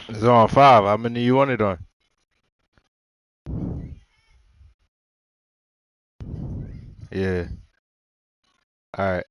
It's on 5. How many you want it on? Yeah. All right.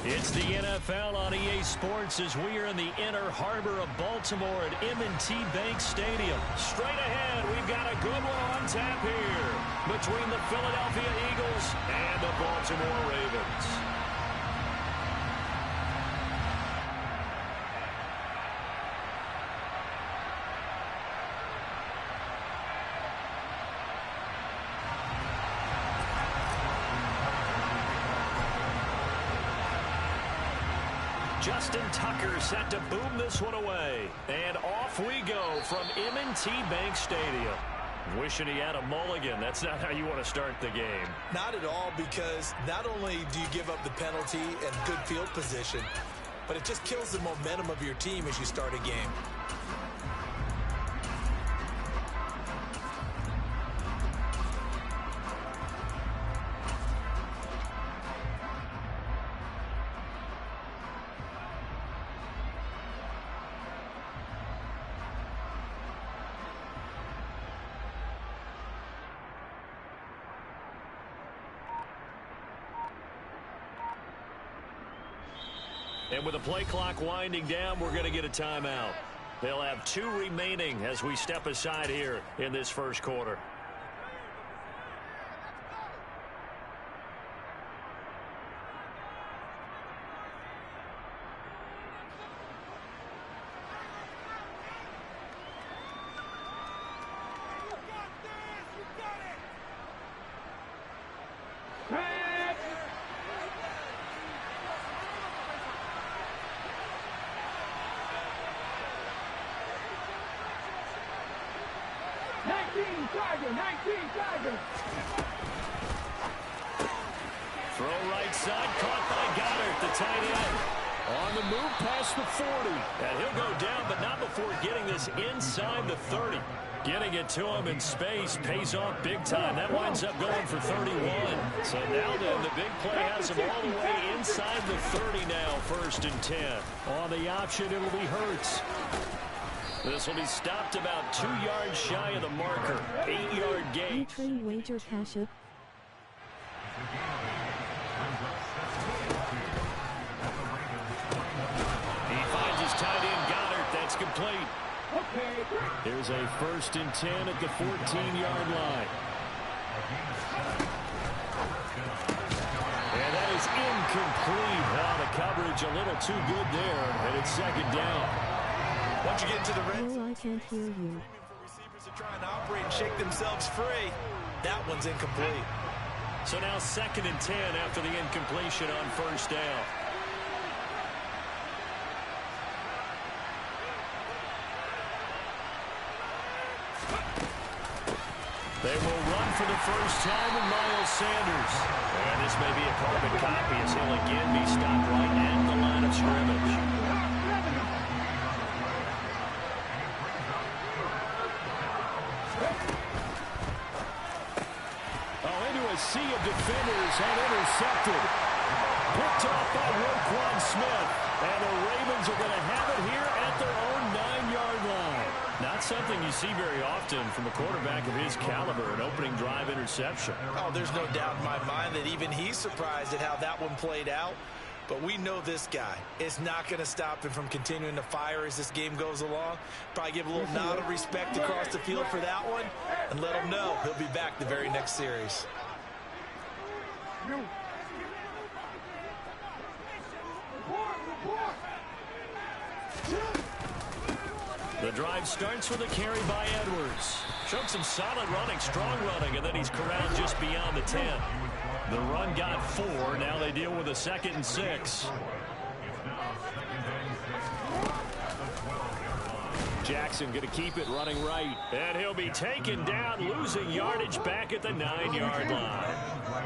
It's the NFL on EA Sports as we are in the inner harbor of Baltimore at M&T Bank Stadium. Straight ahead, we've got a good one on tap here between the Philadelphia Eagles and the Baltimore Ravens. Justin Tucker set to boom this one away. And off we go from M&T Bank Stadium. Wishing he had a mulligan. That's not how you want to start the game. Not at all, because not only do you give up the penalty and good field position, but it just kills the momentum of your team as you start a game. And with the play clock winding down, we're going to get a timeout. They'll have 2 remaining as we step aside here in this first quarter. Throw right side, caught by Goddard, the tight end. On the move past the 40. And he'll go down, but not before getting this inside the 30. Getting it to him in space pays off big time. That winds up going for 31. So now then, the big play has him all the way inside the 30 now, 1st and 10. On the option, it'll be Hurts. This will be stopped about 2 yards shy of the marker. 8-yard gain. Trade wager cash up. He finds his tight end Goddard. That's complete. Here's a 1st and 10 at the 14-yard line. And that is incomplete. Now the coverage a little too good there, and it's 2nd down. Once you get into the red zone, I can't hear you. For receivers to try and operate and shake themselves free, that one's incomplete. So now 2nd and 10 after the incompletion on 1st down. They will run for the first time with Miles Sanders. And this may be a carbon copy as he'll again be stopped right at the line of scrimmage. intercepted. Picked off by Roquan Smith. And the Ravens are going to have it here at their own 9-yard line. Not something you see very often from a quarterback of his caliber, an opening drive interception. Oh, there's no doubt in my mind that even he's surprised at how that one played out. But we know this guy is not going to stop him from continuing to fire as this game goes along. Probably give a little nod of respect across the field for that one and let him know he'll be back the very next series. The drive starts with a carry by Edwards. Showed some solid running, strong running, and then he's corralled just beyond the 10. The run got 4. Now they deal with a 2nd and 6. Jackson going to keep it running right. And he'll be taken down, losing yardage back at the 9-yard line.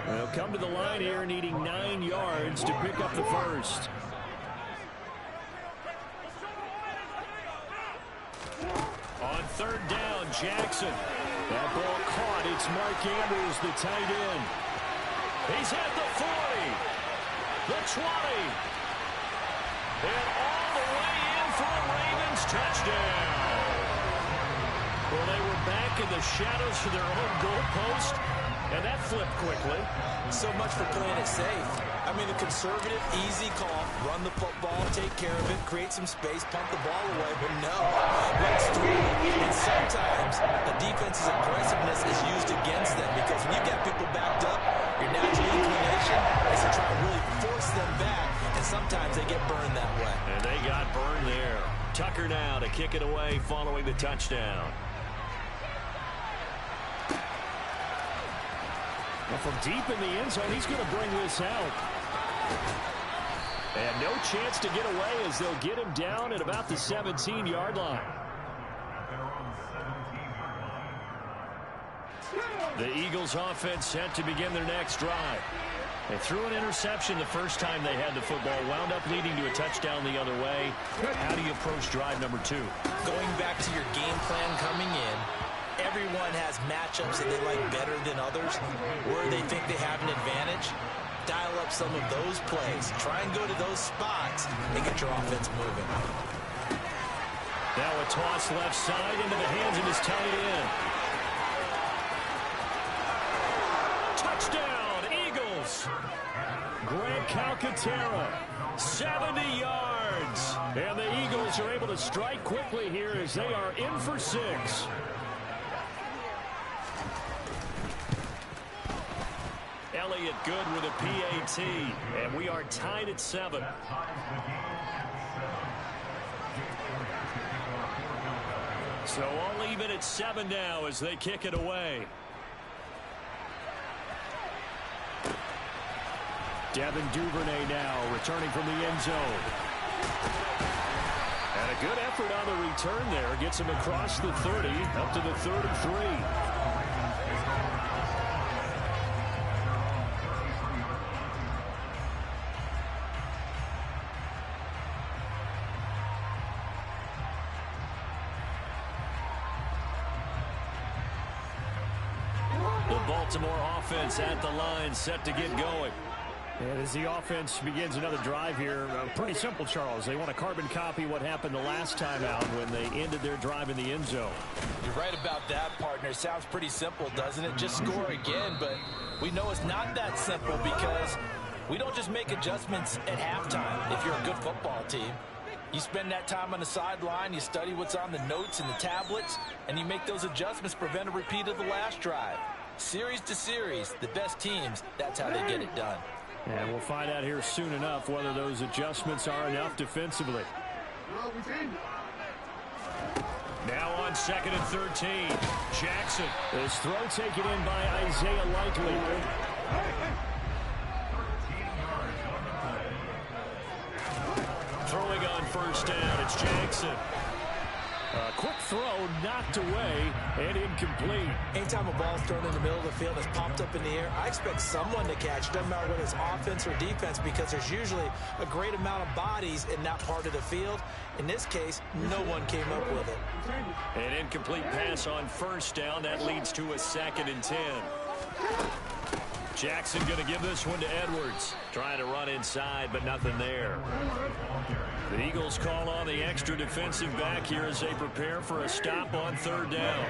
They'll come to the line here needing 9 yards to pick up the first. On 3rd down, Jackson. That ball caught. It's Mark Andrews, the tight end. He's at the 40, the 20, and all the way in for a Ravens touchdown. Well, they were back in the shadows for their own goalpost, and that flipped quickly. So much for playing it safe. I mean, the conservative, easy call, run the football, take care of it, create some space, pump the ball away, but no, let's throw it. And sometimes the defense's aggressiveness is used against them because when you got people backed up, your natural inclination is to try to really force them back, and sometimes they get burned that way. And they got burned there. Tucker now to kick it away following the touchdown. Well, from deep in the end zone, he's going to bring this out. And no chance to get away as they'll get him down at about the 17-yard line. The Eagles offense set to begin their next drive. They threw an interception the first time they had the football, wound up leading to a touchdown the other way. How do you approach drive number 2? Going back to your game plan coming in, everyone has matchups that they like better than others, where they think they have an advantage. Dial up some of those plays. Try and go to those spots and get your offense moving. Now a toss left side into the hands of his tight end. Touchdown, Eagles! Grant Calcaterra, 70 yards. And the Eagles are able to strike quickly here as they are in for 6. Elliott good with a PAT, and we are tied at 7. So all even at 7 now as they kick it away. Devin Duvernay now returning from the end zone. And a good effort on the return there. Gets him across the 30, up to the 33. Baltimore offense at the line, set to get going. And as the offense begins another drive here, pretty simple, Charles. They want to carbon copy what happened the last time out when they ended their drive in the end zone. You're right about that, partner. Sounds pretty simple, doesn't it? Just score again, but we know it's not that simple because we don't just make adjustments at halftime if you're a good football team. You spend that time on the sideline, you study what's on the notes and the tablets, and you make those adjustments to prevent a repeat of the last drive. Series to series, the best teams, that's how they get it done. And we'll find out here soon enough whether those adjustments are enough defensively. Now on 2nd and 13, Jackson. His throw taken in by Isaiah Likely. Throwing on 1st down, it's Jackson. A quick throw knocked away and incomplete. Anytime a ball's thrown in the middle of the field and it's popped up in the air, I expect someone to catch it. Doesn't matter whether it's offense or defense because there's usually a great amount of bodies in that part of the field. In this case, no one came up with it. An incomplete pass on 1st down. That leads to a 2nd and 10. Jackson going to give this one to Edwards. Trying to run inside, but nothing there. The Eagles call on the extra defensive back here as they prepare for a stop on third down.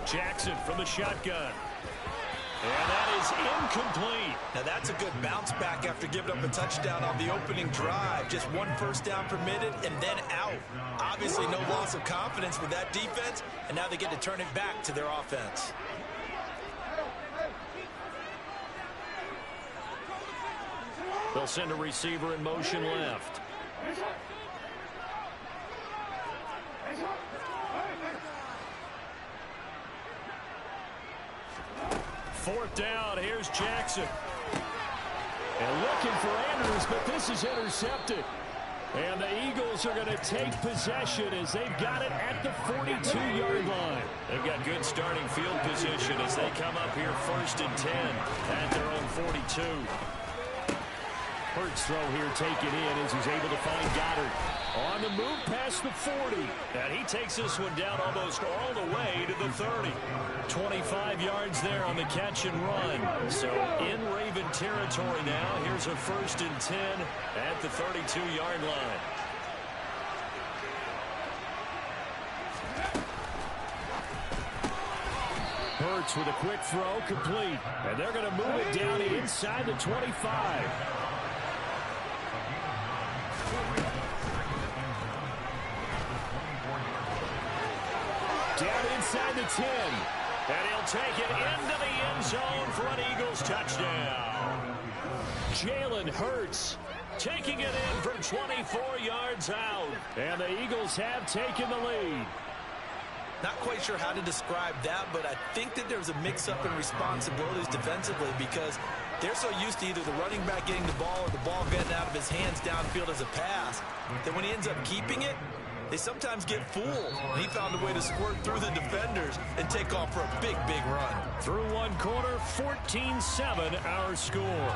Jackson from the shotgun. And that is incomplete. Now that's a good bounce back after giving up a touchdown on the opening drive. Just one first down permitted and then out. Obviously no loss of confidence with that defense, and now they get to turn it back to their offense. They'll send a receiver in motion left. Fourth down, here's Jackson. And looking for Andrews, but this is intercepted. And the Eagles are going to take possession as they've got it at the 42-yard line. They've got good starting field position as they come up here 1st and 10 at their own 42. Hurts throw here taken in as he's able to find Goddard. On the move past the 40. And he takes this one down almost all the way to the 30. 25 yards there on the catch and run. So in Raven territory now. Here's a 1st and 10 at the 32-yard line. Hurts with a quick throw, complete. And they're going to move it down inside the 25. Down inside the 10. And he'll take it into the end zone for an Eagles touchdown. Jalen Hurts taking it in from 24 yards out. And the Eagles have taken the lead. Not quite sure how to describe that, but I think that there's a mix-up in responsibilities defensively because they're so used to either the running back getting the ball or the ball getting out of his hands downfield as a pass that when he ends up keeping it, they sometimes get fooled. He found a way to squirt through the defenders and take off for a big, big run. Through one quarter, 14-7 our score.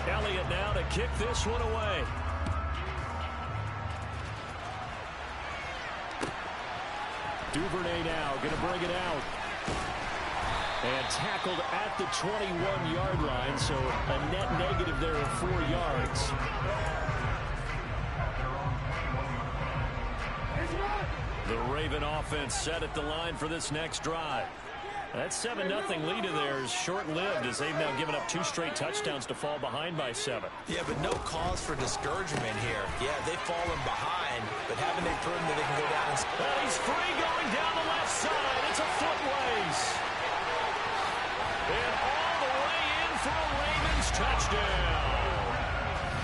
Elliott now to kick this one away. Duvernay now going to bring it out. And tackled at the 21-yard line, so a net negative there of 4 yards. The Raven offense set at the line for this next drive. That 7-0 lead of theirs short-lived as they've now given up 2 straight touchdowns to fall behind by 7. Yeah, but no cause for discouragement here. Yeah, they've fallen behind, but haven't they proven that they can go down and he's free going down the left side. It's a foot race. And all the way in for a Ravens touchdown.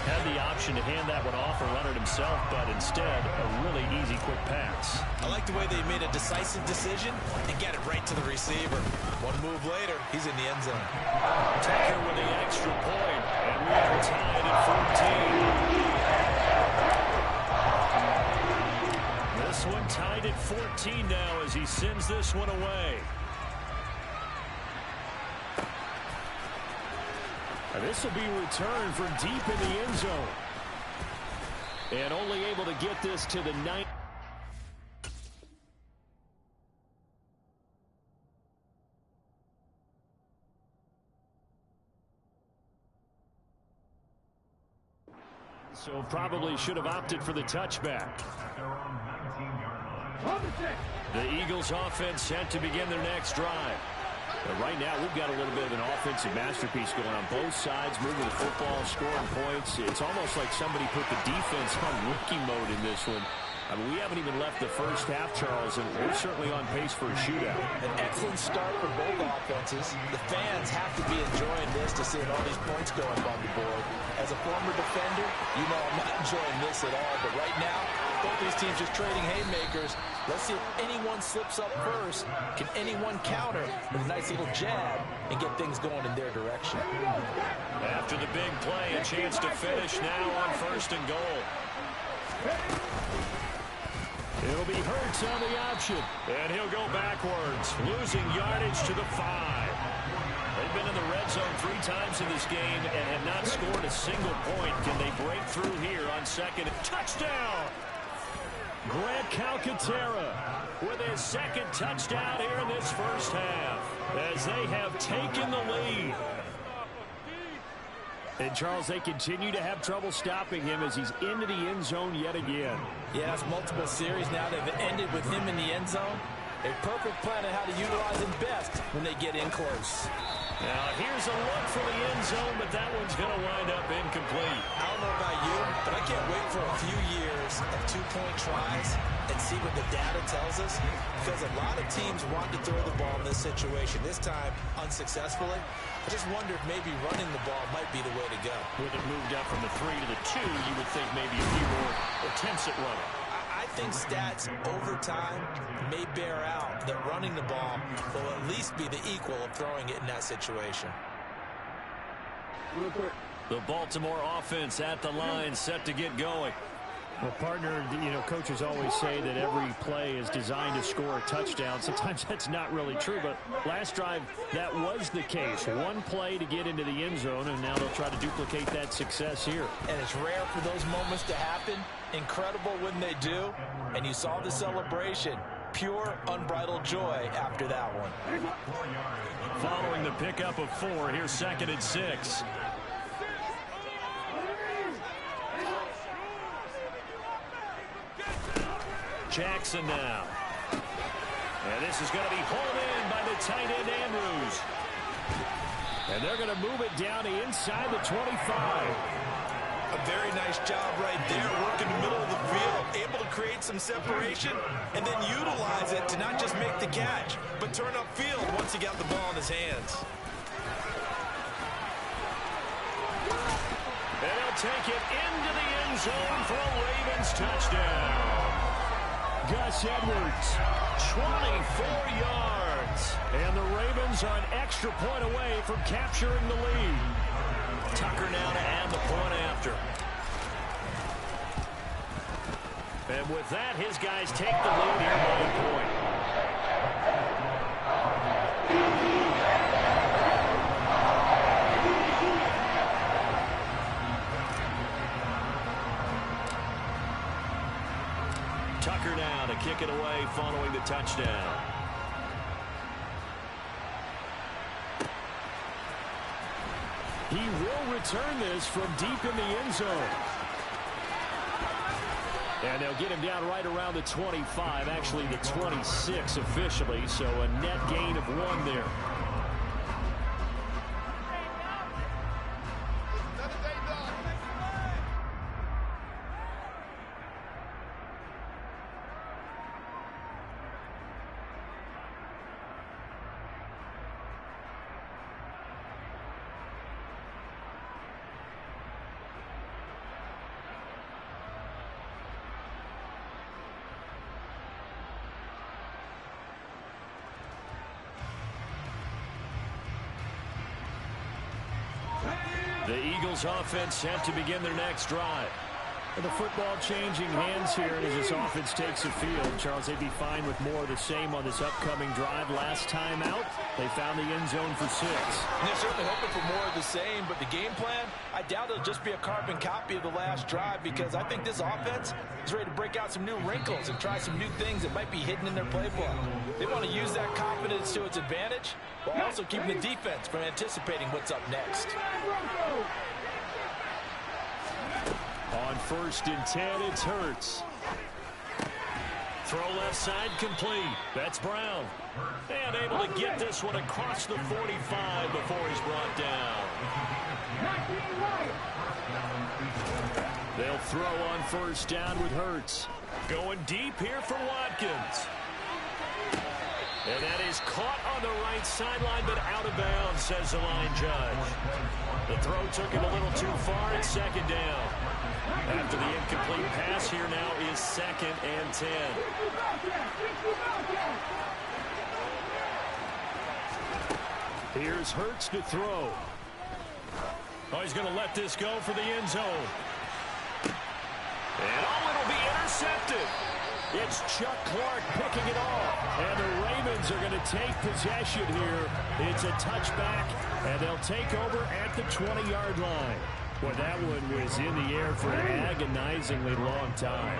Had the option to hand that one off or run it himself, but instead, a really easy, quick pass. I like the way they made a decisive decision and get it right to the receiver. One move later, he's in the end zone. Taker with the extra point, and we are tied at 14. This one tied at 14 now as he sends this one away. This will be returned from deep in the end zone. And only able to get this to the 9. So probably should have opted for the touchback. The Eagles offense set to begin their next drive. But right now, we've got a little bit of an offensive masterpiece going on both sides, moving the football, scoring points. It's almost like somebody put the defense on rookie mode in this one. I mean, we haven't even left the first half, Charles, and we're certainly on pace for a shootout. An excellent start for both offenses. The fans have to be enjoying this to see all these points going on the board. As a former defender, you know I'm not enjoying this at all, but right now, both these teams just trading haymakers. Let's see if anyone slips up first. Can anyone counter with a nice little jab and get things going in their direction? After the big play, a chance to finish now on 1st and goal. It'll be Hurts on the option, and he'll go backwards, losing yardage to the 5. have been in the red zone 3 times in this game and have not scored a single point. Can they break through here on second? Touchdown! Grant Calcaterra with his second touchdown here in this first half as they have taken the lead. And, Charles, they continue to have trouble stopping him as he's into the end zone yet again. Yeah, it's multiple series now. They've ended with him in the end zone. A perfect plan on how to utilize him best when they get in close. Now, here's a look for the end zone, but that one's going to wind up incomplete. I don't know about you, but I can't wait for a few years of two-point tries and see what the data tells us, because a lot of teams want to throw the ball in this situation, this time unsuccessfully. I just wonder if maybe running the ball might be the way to go. With it moved up from the 3 to the 2, you would think maybe a few more attempts at running. I think stats over time may bear out that running the ball will at least be the equal of throwing it in that situation. The Baltimore offense at the line, set to get going. Well, partner, coaches always say that every play is designed to score a touchdown. Sometimes that's not really true, but last drive, that was the case. One play to get into the end zone, and now they'll try to duplicate that success here. And it's rare for those moments to happen. Incredible when they do. And you saw the celebration. Pure, unbridled joy after that one. Following the pickup of 4, here's 2nd and 6. Jackson now. And this is going to be hauled in by the tight end Andrews. And they're going to move it down to inside the 25. A very nice job right there, working the middle of the field, able to create some separation, and then utilize it to not just make the catch, but turn upfield once he got the ball in his hands. And he'll take it into the end zone for a Ravens touchdown. Gus Edwards, 24 yards. And the Ravens are an extra point away from capturing the lead. Tucker now to add the point after. And with that, his guys take the lead here by a point. Tucker now to kick it away following the touchdown. He will return this from deep in the end zone. And they'll get him down right around the 25, actually the 26 officially, so a net gain of 1 there. The Eagles offense set to begin their next drive. The football changing hands here as this offense takes the field. Charles, they'd be fine with more of the same on this upcoming drive. Last time out, they found the end zone for 6. And they're certainly hoping for more of the same, but the game plan, I doubt it'll just be a carbon copy of the last drive, because I think this offense is ready to break out some new wrinkles and try some new things that might be hidden in their playbook. They want to use that confidence to its advantage, while also keeping the defense from anticipating what's up next. On 1st and 10, it's Hurts. Throw left side complete. That's Brown. And able to get this one across the 45 before he's brought down. They'll throw on 1st down with Hurts. Going deep here for Watkins. And that is caught on the right sideline, but out of bounds, says the line judge. The throw took him a little too far. It's 2nd down. After the incomplete pass, here now is 2nd and 10. Here's Hurts to throw. Oh, he's going to let this go for the end zone. And oh, it'll be intercepted. It's Chuck Clark picking it off. And the Ravens are going to take possession here. It's a touchback, and they'll take over at the 20-yard line. Well, that one was in the air for an agonizingly long time.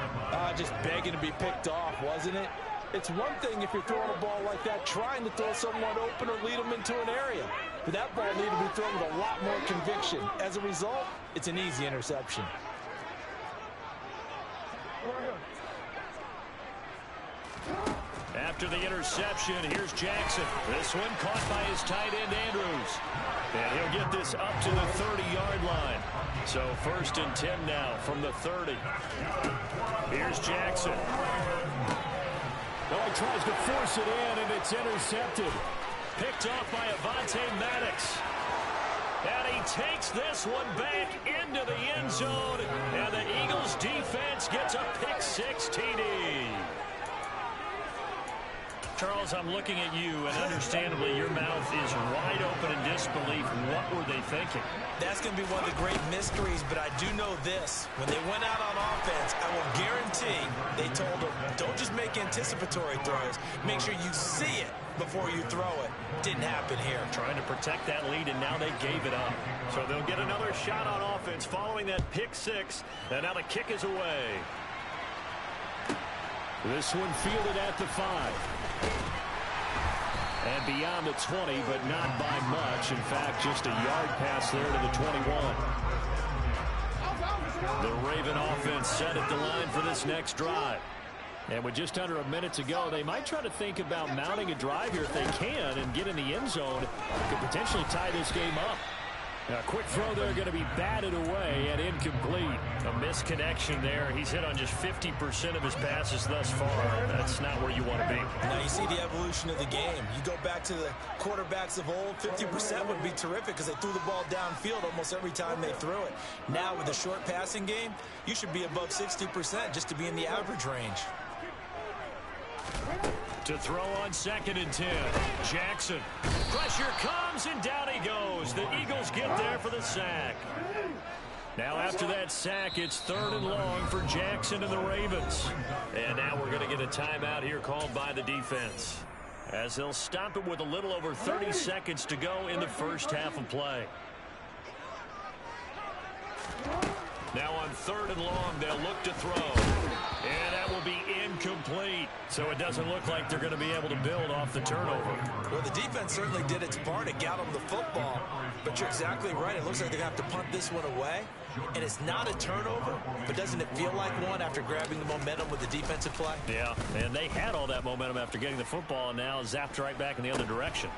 Just begging to be picked off, wasn't it? It's one thing if you're throwing a ball like that, trying to throw someone open or lead them into an area. But that ball needed to be thrown with a lot more conviction. As a result, it's an easy interception. After the interception, here's Jackson. This one caught by his tight end, Andrews. And he'll get this up to the 30-yard line. So 1st and 10 now from the 30. Here's Jackson. Oh, he tries to force it in, and it's intercepted. Picked off by Avonte Maddox. And he takes this one back into the end zone. And the Eagles defense gets a pick-6 TD. Charles, I'm looking at you, and understandably your mouth is wide open in disbelief. What were they thinking? That's going to be one of the great mysteries, but I do know this. When they went out on offense, I will guarantee they told them, don't just make anticipatory throws. Make sure you see it before you throw it. Didn't happen here. Trying to protect that lead, and now they gave it up. So they'll get another shot on offense following that pick-6, and now the kick is away. This one fielded at the 5. And beyond the 20, but not by much. In fact, just a yard pass there to the 21. The Raven offense set at the line for this next drive. And with just under a minute to go, they might try to think about mounting a drive here if they can and get in the end zone. Could potentially tie this game up. A quick throw there going to be batted away and incomplete. A misconnection there. He's hit on just 50% of his passes thus far. That's not where you want to be. Now you see the evolution of the game. You go back to the quarterbacks of old, 50% would be terrific because they threw the ball downfield almost every time they threw it. Now with the short passing game, you should be above 60% just to be in the average range. To throw on 2nd and 10. Jackson. Pressure comes, and down he goes. The Eagles get there for the sack. Now after that sack, it's 3rd and long for Jackson and the Ravens. And now we're going to get a timeout here called by the defense, as they'll stop it with a little over 30 seconds to go in the first half of play. Now on 3rd and long, they'll look to throw. And that will be incomplete. So it doesn't look like they're going to be able to build off the turnover. Well, the defense certainly did its part. It got them the football. But you're exactly right. It looks like they're going to have to punt this one away. And it's not a turnover, but doesn't it feel like one after grabbing the momentum with the defensive play? Yeah, and they had all that momentum after getting the football, and now zapped right back in the other direction.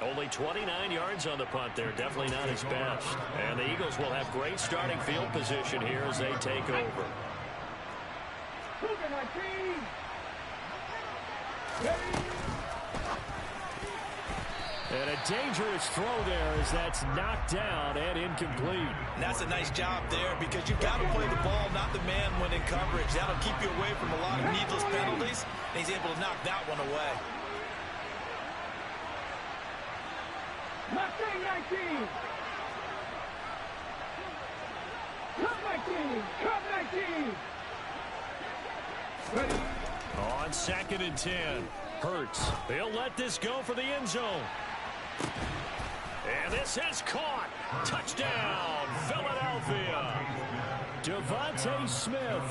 Only 29 yards on the punt there. Definitely not his best. And the Eagles will have great starting field position here as they take over. And a dangerous throw there as that's knocked down and incomplete. And that's a nice job there because you've got to play the ball, not the man when in coverage. That'll keep you away from a lot of needless penalties. And he's able to knock that one away. Mustang 19! Cup 19! Cup 19! Ready? On 2nd and 10, Hurts. They'll let this go for the end zone. And this is caught. Touchdown, Philadelphia. Devontae Smith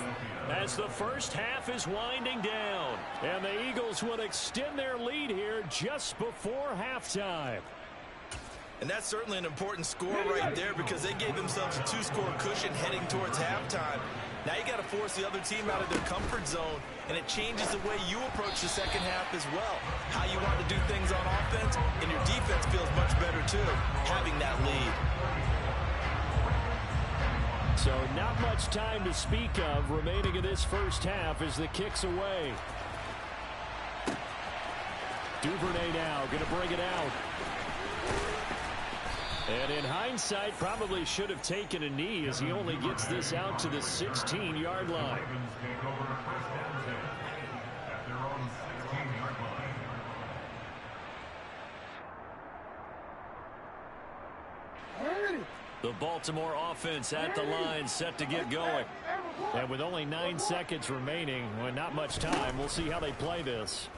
as the first half is winding down. And the Eagles will extend their lead here just before halftime. And that's certainly an important score right there because they gave themselves a 2-score cushion heading towards halftime. Now you got to force the other team out of their comfort zone, and it changes the way you approach the second half as well. How you want to do things on offense, and your defense feels much better too, having that lead. So not much time to speak of remaining in this first half as the kick's away. Duvernay now going to bring it out. And in hindsight, probably should have taken a knee as he only gets this out to the 16-yard line. The Baltimore offense at the line, set to get going. And with only 9 seconds remaining, well, not much time, we'll see how they play this.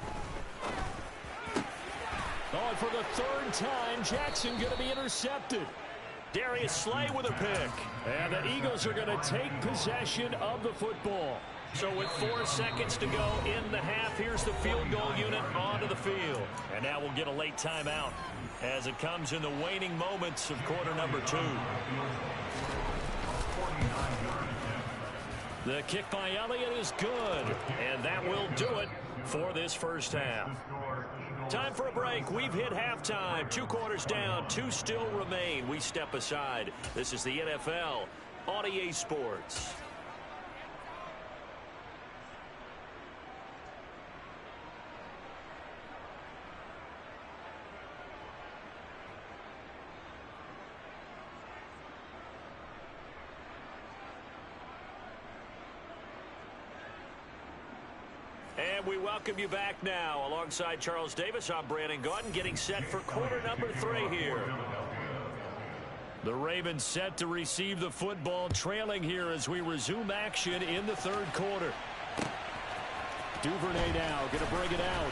Oh, and for the 3rd time, Jackson going to be intercepted. Darius Slay with a pick. And the Eagles are going to take possession of the football. So with 4 seconds to go in the half, here's the field goal unit onto the field. And now we'll get a late timeout as it comes in the waning moments of quarter number 2. The kick by Elliott is good, and that will do it for this first half. Time for a break. We've hit halftime. 2 quarters down, 2 still remain. We step aside. This is the NFL on EA Sports. And we welcome you back now. Alongside Charles Davis, I'm Brandon Gaudin, getting set for quarter number 3 here. The Ravens set to receive the football, trailing here as we resume action in the 3rd quarter. Duvernay now going to bring it out.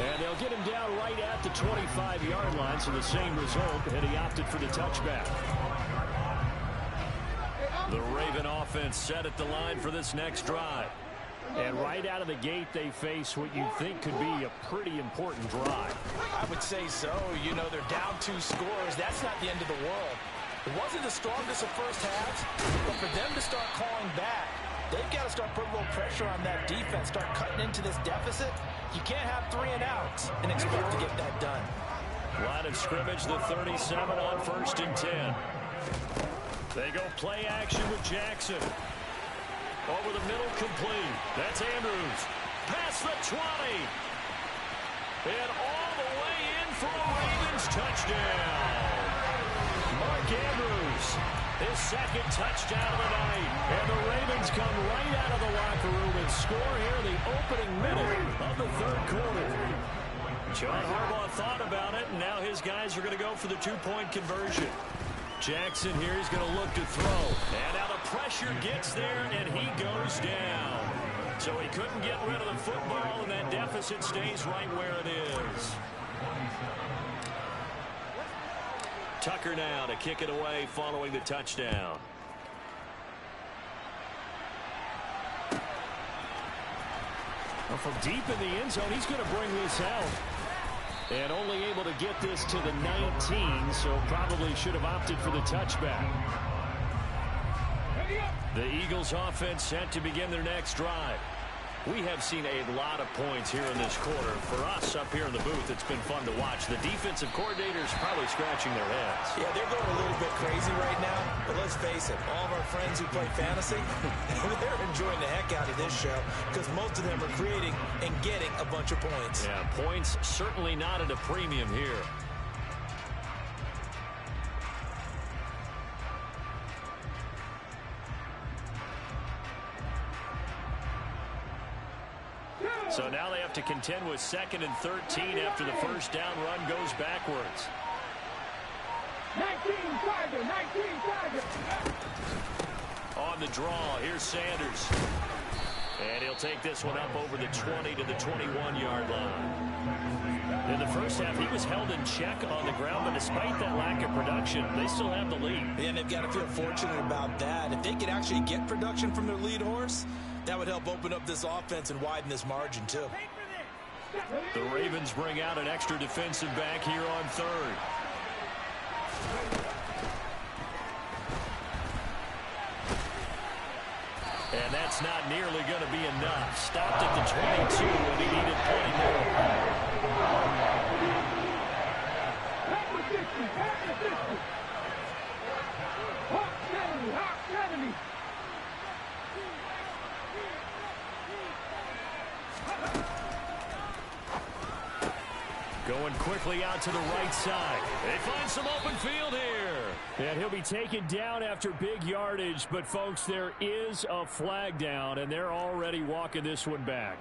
And they'll get him down right at the 25-yard line, so the same result, and he opted for the touchback. The Raven offense set at the line for this next drive. And right out of the gate, they face what you think could be a pretty important drive. I would say so. You know, they're down 2 scores. That's not the end of the world. It wasn't the strongest of first halves, but for them to start calling back, they've got to start putting a little pressure on that defense, start cutting into this deficit. You can't have 3 and outs and expect to get that done. Line of scrimmage, the 37 on 1st and 10. They go play action with Jackson. Over the middle, complete. That's Andrews. Past the 20. And all the way in for a Ravens touchdown. Mark Andrews, his 2nd touchdown of the night. And the Ravens come right out of the locker room and score here in the opening minute of the 3rd quarter. John Harbaugh thought about it, and now his guys are going to go for the 2-point conversion. Jackson here is going to look to throw. And now the pressure gets there, and he goes down. So he couldn't get rid of the football, and that deficit stays right where it is. Tucker now to kick it away following the touchdown. Well, from deep in the end zone, he's going to bring this out. And only able to get this to the 19, so probably should have opted for the touchback. The Eagles offense set to begin their next drive. We have seen a lot of points here in this quarter. For us up here in the booth, it's been fun to watch. The defensive coordinators probably scratching their heads. Yeah, they're going a little bit crazy right now, but let's face it, all of our friends who play fantasy, they're enjoying the heck out of this show because most of them are creating and getting a bunch of points. Yeah, points certainly not at a premium here. So now they have to contend with 2nd and 13 after the first down run goes backwards. 19 Tiger, 19 Tiger. On the draw, here's Sanders. And he'll take this one up over the 20 to the 21-yard line. In the first half, he was held in check on the ground, but despite that lack of production, they still have the lead. And they've got to feel fortunate about that. If they could actually get production from their lead horse, that would help open up this offense and widen this margin, too. The Ravens bring out an extra defensive back here on 3rd. And that's not nearly going to be enough. Stopped at the 22, and he needed plenty more. Hawk Kennedy. Going quickly out to the right side. They find some open field here. And he'll be taken down after big yardage, but folks, there is a flag down, and they're already walking this one back.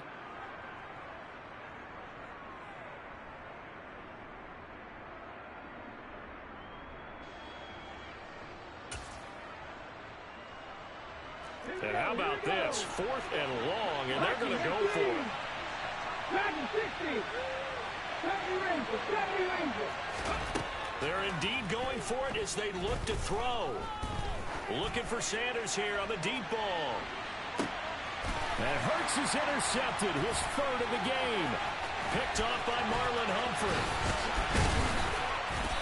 And how about this? 4th and long, and they're going to go for it. Madden 60. 70 Rangers. 70 Rangers. They're indeed going for it as they look to throw. Looking for Sanders here on the deep ball. And Hurts is intercepted, his 3rd of the game. Picked off by Marlon Humphrey.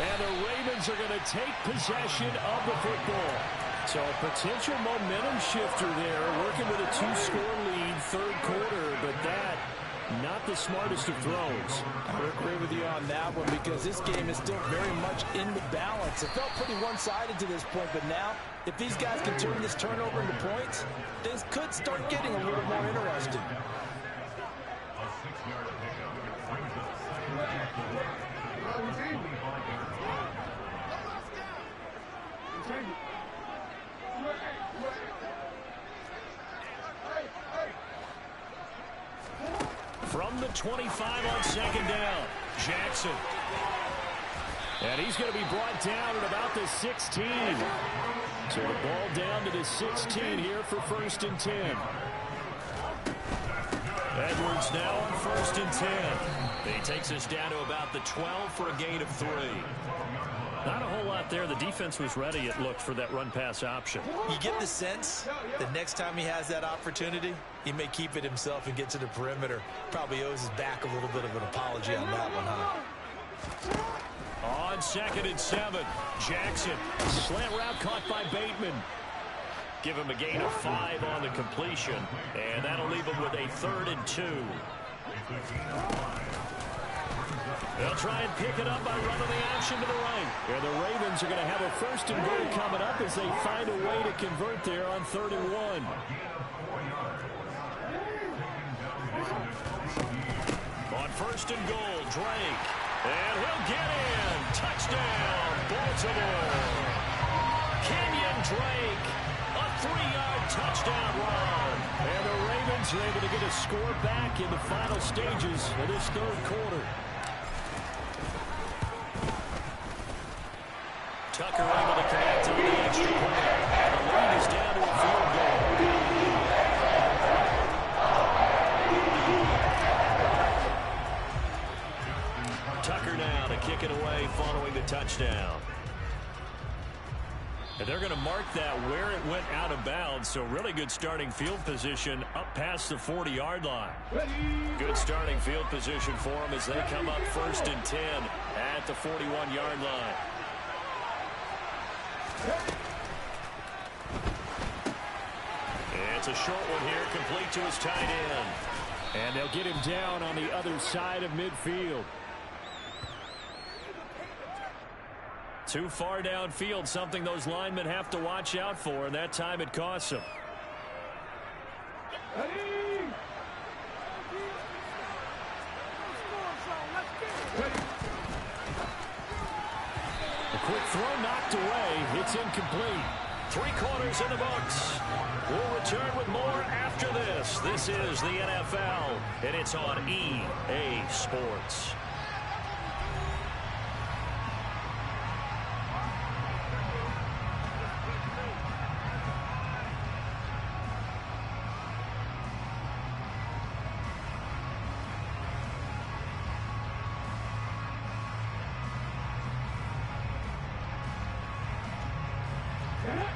And the Ravens are going to take possession of the football. So a potential momentum shifter there, working with a 2-score lead, 3rd quarter, but that, not the smartest of throws. I would agree with you on that one because this game is still very much in the balance. It felt pretty one-sided to this point, but now, if these guys can turn this turnover into points, things could start getting a little more interesting. From the 25 on 2nd down, Jackson. And he's going to be brought down at about the 16. So the ball down to the 16 here for 1st and 10. Edwards now on 1st and 10. He takes us down to about the 12 for a gain of 3. Not a whole lot there. The defense was ready, it looked, for that run-pass option. You get the sense that next time he has that opportunity, he may keep it himself and get to the perimeter. Probably owes his back a little bit of an apology on that one, huh? On 2nd and 7, Jackson. Slant route caught by Bateman. Give him a gain of 5 on the completion, and that'll leave him with a 3rd and 2. They'll try and pick it up by running the option to the right. And the Ravens are going to have a 1st and goal coming up as they find a way to convert there on 3rd and 1. On 1st and goal, Drake. And he'll get in. Touchdown, Baltimore. Kenyon Drake. A 3-yard touchdown run. And the Ravens are able to get a score back in the final stages of this 3rd quarter. Tucker able to connect on the extra point. And the lead is down to a field goal. Tucker now to kick it away following the touchdown. And they're going to mark that where it went out of bounds. So really good starting field position up past the 40-yard line. Good starting field position for them as they come up 1st and 10 at the 41-yard line. It's a short one here, complete to his tight end. And they'll get him down on the other side of midfield. Too far downfield, something those linemen have to watch out for, and that time it costs them. A quick throw knocked away. It's incomplete. 3 quarters in the books. We'll return with more after this. This is the NFL, and it's on EA Sports.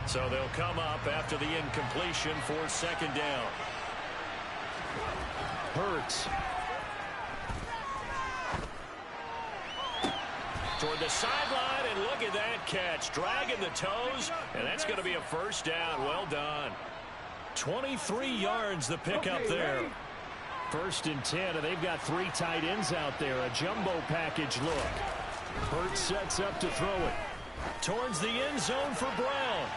So they'll come up after the incompletion for 2nd down. Hurts. Toward the sideline, and look at that catch. Dragging the toes, and that's going to be a 1st down. Well done. 23 yards the pickup there. 1st and 10, and they've got 3 tight ends out there. A jumbo package look. Hurts sets up to throw it. Towards the end zone for Brown.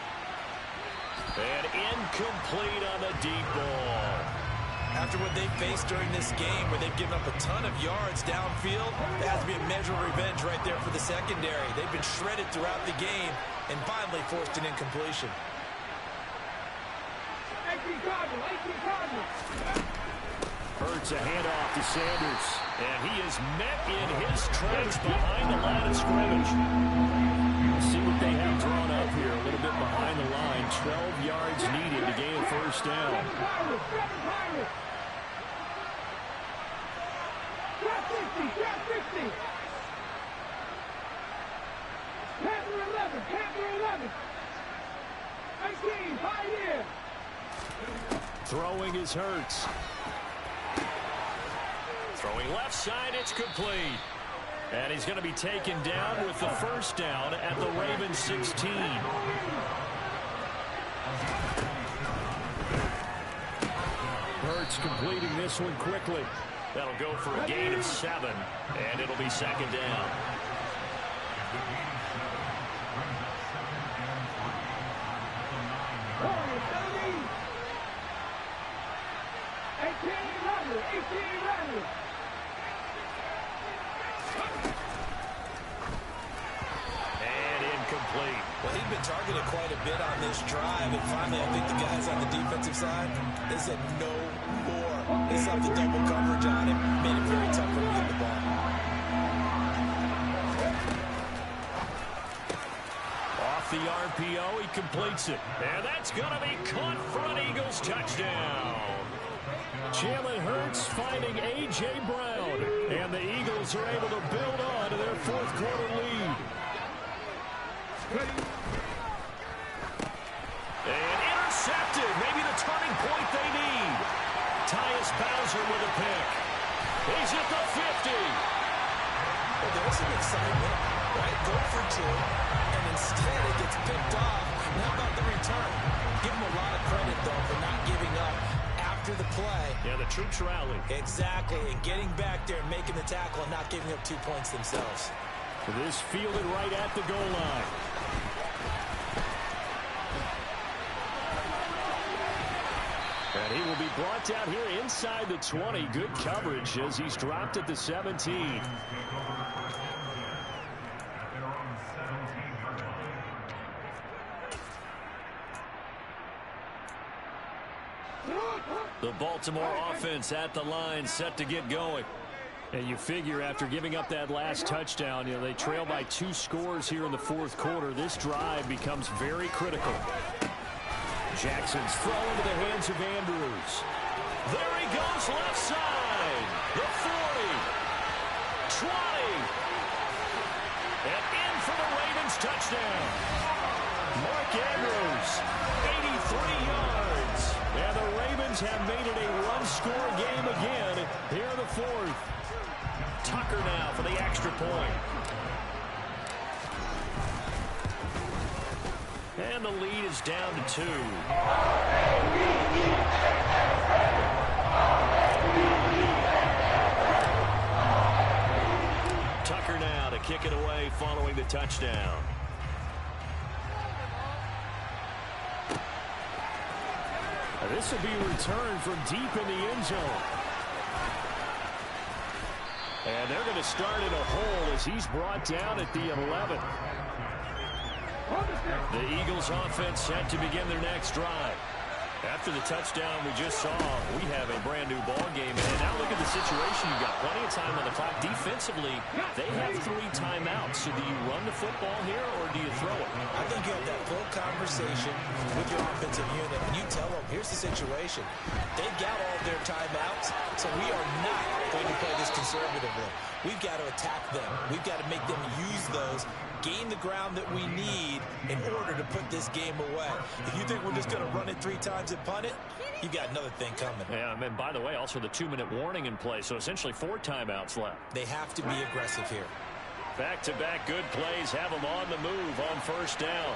And incomplete on the deep ball. After what they've faced during this game, where they've given up a ton of yards downfield, there has to be a measure of revenge right there for the secondary. They've been shredded throughout the game and finally forced an incompletion. 18 Cardinals, 18 Cardinals. Hurts a handoff to Sanders. And he is met in his tracks behind the line of scrimmage. We'll see what they have drawn up here. A little moved it behind the line. 12 yards needed to gain a first down. Drop 50, drop 50. Panther 11, Panther 11. 19, Pioneer. Throwing is Hurts. Throwing left side, it's complete. And he's going to be taken down with the first down at the Ravens 16. Hurts completing this one quickly. That'll go for a gain of 7, and it'll be second down. And incomplete. Well, he'd been targeted quite a bit on this drive, and finally I think the guys on the defensive side, they said no more. They slapped the double coverage on him, made it very tough for him to get the ball. Off the RPO, he completes it. And that's going to be caught for an Eagles touchdown. Jalen Hurts finding A.J. Brown. And the Eagles are able to build on to their fourth quarter lead. And intercepted. Maybe the turning point they need. Tyus Bowser with a pick. He's at the 50. Well, there's some excitement, right? Go for 2, and instead it gets picked off. And how about the return? Give him a lot of credit, though, for not giving up after the play. Yeah, the troops rally. Exactly, and getting back there, making the tackle, and not giving up 2 points themselves. This fielded right at the goal line. And he will be brought down here inside the 20. Good coverage as he's dropped at the 17. The Baltimore offense at the line, set to get going. And you figure after giving up that last touchdown, they trail by 2 scores here in the fourth quarter. This drive becomes very critical. Jackson's throw into the hands of Andrews. There he goes, left side. The 40. 20. And in for the Ravens touchdown. Mark Andrews, 83 yards. And the Ravens have made it a one-score game again here in the fourth. Tucker now for the extra point. And the lead is down to 2. Tucker now to kick it away following the touchdown. This will be returned from deep in the end zone. And they're going to start in a hole as he's brought down at the 11. The Eagles offense set to begin their next drive. After the touchdown we just saw, we have a brand new ball game. And now look at the situation. You've got plenty of time on the clock. Defensively, they have 3 timeouts. So do you run the football here or do you throw it? I think you have that full conversation with your offensive unit, and you tell them, here's the situation. They've got all of their timeouts, so we are not going to play this conservatively. We've got to attack them. We've got to make them use those, gain the ground that we need in order to put this game away. If you think we're just going to run it 3 times and punt it, you got another thing coming. Yeah, and by the way, also the 2-minute warning in play, so essentially 4 timeouts left. They have to be aggressive here. Back-to-back good plays have them on the move on first down.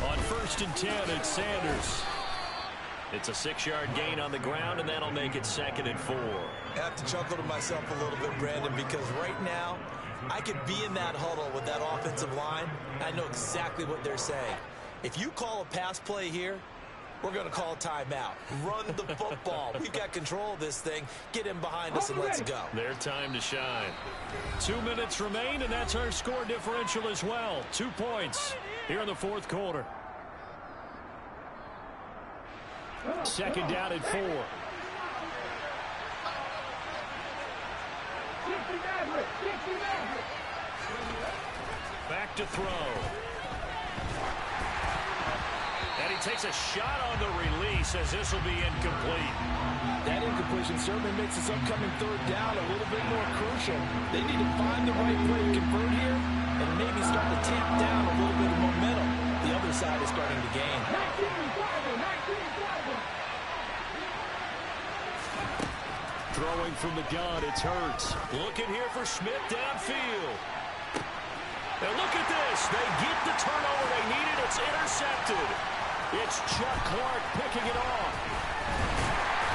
On 1st and 10, it's Sanders. It's a 6-yard gain on the ground, and that'll make it 2nd and 4. I have to chuckle to myself a little bit, Brandon, because right now I could be in that huddle with that offensive line. I know exactly what they're saying. If you call a pass play here, we're going to call a timeout. Run the football. We've got control of this thing. Get in behind us and let's go. Their time to shine. 2 minutes remain, and that's our score differential as well. 2 points here in the fourth quarter. 2nd down at 4. Back to throw. And he takes a shot on the release as this will be incomplete. That incompletion certainly makes this upcoming third down a little bit more crucial. They need to find the right play to convert here and maybe start to tamp down a little bit of momentum. The other side is starting to gain. 19-7. Throwing from the gun, it's Hurts. Looking here for Smith downfield. And look at this. They get the turnover they needed. It's intercepted. It's Chuck Clark picking it off.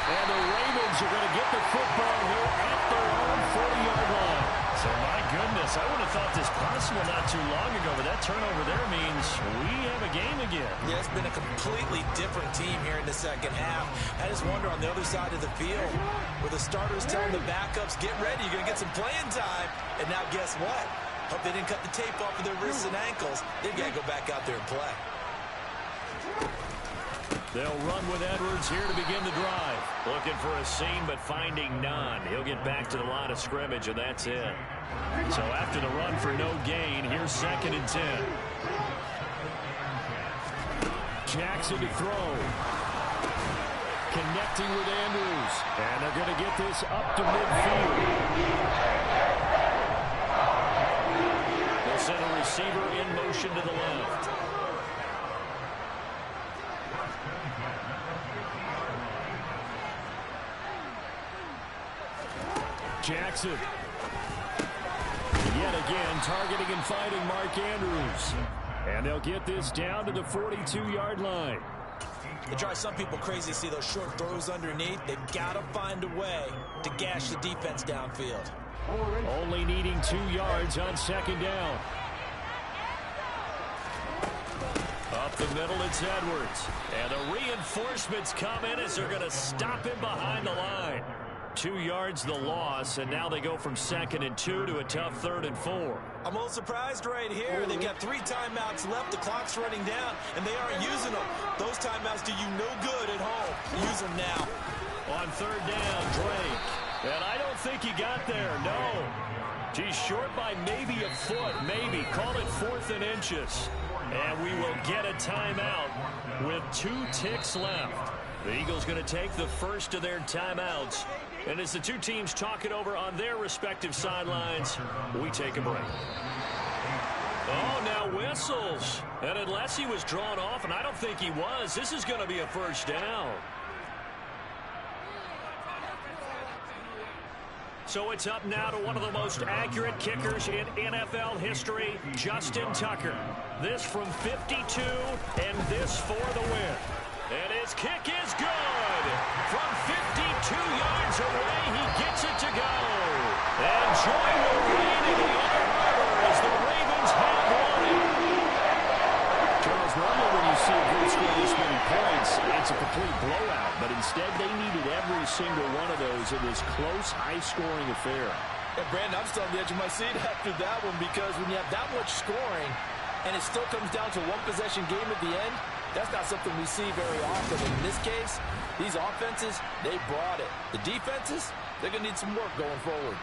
And the Ravens are going to get the football here at their own 40-yard line. So, my goodness, I would have thought this possible not too long ago, but that turnover there means we have a game again. Yeah, it's been a completely different team here in the second half. I just wonder on the other side of the field where the starters telling the backups, get ready, you're going to get some playing time. And now guess what? Hope they didn't cut the tape off of their wrists and ankles. They've got to go back out there and play. They'll run with Edwards here to begin the drive. Looking for a seam, but finding none. He'll get back to the line of scrimmage, and that's it. So after the run for no gain, here's 2nd and 10. Jackson to throw. Connecting with Andrews. And they're going to get this up to midfield. They'll send a receiver in motion to the left. Jackson. Yet again, targeting and fighting Mark Andrews. And they'll get this down to the 42-yard line. It drives some people crazy to see those short throws underneath. They've got to find a way to gash the defense downfield. Only needing 2 yards on 2nd down. Up the middle, it's Edwards. And the reinforcements come in as they're going to stop him behind the line. 2 yards the loss, and now they go from 2nd and 2 to a tough 3rd and 4. I'm a little surprised right here. They've got 3 timeouts left. The clock's running down, and they aren't using them. Those timeouts do you no good at home. Use them now. On 3rd down, Drake. And I don't think he got there, no. He's short by maybe a foot, maybe. Call it 4th and inches. And we will get a timeout with 2 ticks left. The Eagles going to take the first of their timeouts. And as the two teams talk it over on their respective sidelines, we take a break. Oh, now whistles. And unless he was drawn off, and I don't think he was, this is going to be a first down. So it's up now to one of the most accurate kickers in NFL history, Justin Tucker. This from 52, and this for the win. And his kick is good. From 52 yards away, he gets it to go. And joy will reign in the Inner Harbor as the Ravens have won it. Charles, normally when you see a group score this many points, it's a complete blowout. But instead, they needed every single one of those in this close, high-scoring affair. Yeah, Brandon, I'm still on the edge of my seat after that one because when you have that much scoring and it still comes down to one-possession game at the end, that's not something we see very often. In this case, these offenses, they brought it. The defenses, they're going to need some work going forward.